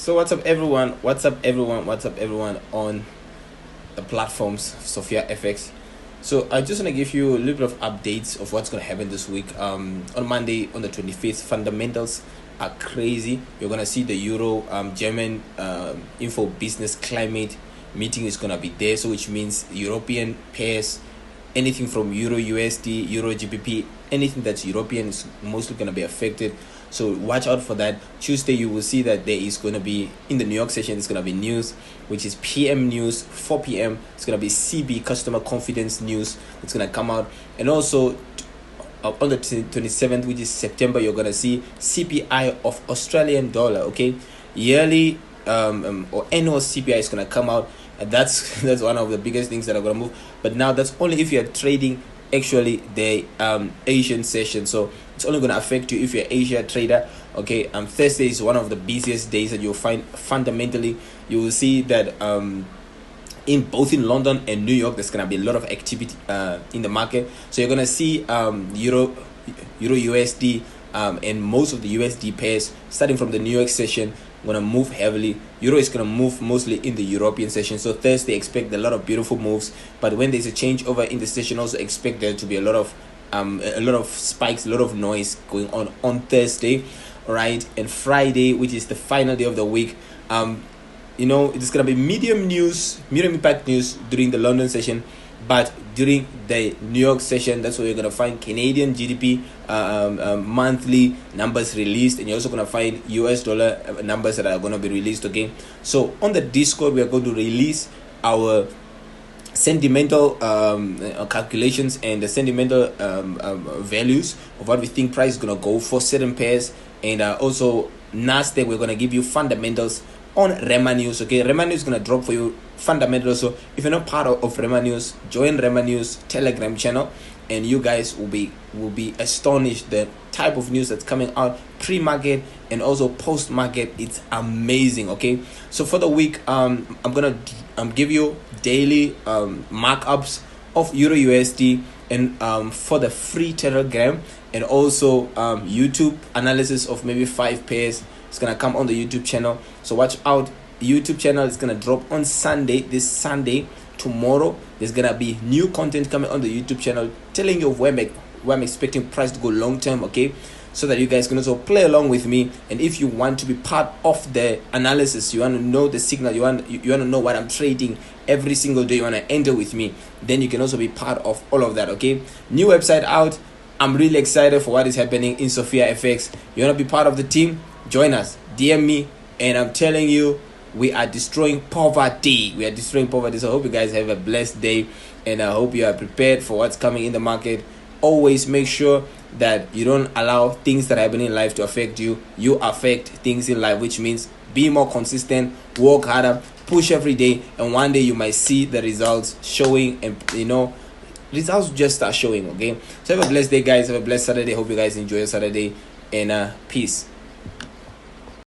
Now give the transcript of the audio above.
So what's up everyone? What's up everyone? What's up everyone on the platforms Sophia FX? So I just want to give you a little bit of updates of what's going to happen this week. On Monday on the 25th, fundamentals are crazy. You're going to see the Euro German info business climate meeting is going to be there, so which means European pairs, anything from Euro USD, Euro GBP, anything that's European is mostly going to be affected. So watch out for that. Tuesday you will see that there is going to be, in the New York session, it's going to be news, which is PM news. 4 p.m. it's going to be CB, customer confidence news. It's going to come out. And also on the 27th, which is September, you're going to see CPI of Australian dollar. Okay, yearly or annual CPI is going to come out, and that's one of the biggest things that are going to move. But now that's only if you're trading actually the Asian session, so it's only going to affect you if you're Asia trader. Okay, Thursday is one of the busiest days that you'll find. Fundamentally, you will see that in both in London and New York, there's going to be a lot of activity in the market. So you're going to see Euro USD and most of the USD pairs starting from the New York session going to move heavily. Euro is going to move mostly in the European session. So Thursday, expect a lot of beautiful moves. But when there's a changeover in the session, also expect there to be a lot of spikes, a lot of noise going on Thursday. All right, and Friday, which is the final day of the week, it's going to be medium impact news during the London session. But during the New York session, that's where you're going to find Canadian GDP monthly numbers released, and you're also going to find US dollar numbers that are going to be released again. So on the Discord, we are going to release our sentimental calculations and the sentimental values of what we think price is going to go for certain pairs. And also Nasdaq, we're going to give you fundamentals on Rema News. Okay, Rema News is going to drop for you fundamentals. So if you're not part of Rema News, join Rema News Telegram channel, and you guys will be astonished the type of news that's coming out pre-market and also post-market. It's amazing. Okay, so for the week, I'm gonna give you daily markups of Euro USD, and for the free Telegram, and also YouTube analysis of maybe 5 pairs. It's gonna come on the YouTube channel, so watch out. YouTube channel is gonna drop on Sunday. This Sunday, tomorrow, there's gonna be new content coming on the YouTube channel telling you where I'm expecting price to go long term. Okay, so that you guys can also play along with me. And if you want to be part of the analysis, you want to know the signal, you want to know what I'm trading every single day, you want to enter with me, then you can also be part of all of that. Okay, new website out. I'm really excited for what is happening in Sophia FX. You want to be part of the team? Join us, DM me, and I'm telling you, we are destroying poverty. So I hope you guys have a blessed day, and I hope you are prepared for what's coming in the market. Always make sure that you don't allow things that happen in life to affect you. You affect things in life, which means be more consistent, work harder, push every day, and one day you might see the results showing, and results just start showing. Okay, so have a blessed day, guys. Have a blessed Saturday. Hope you guys enjoy your Saturday, and peace.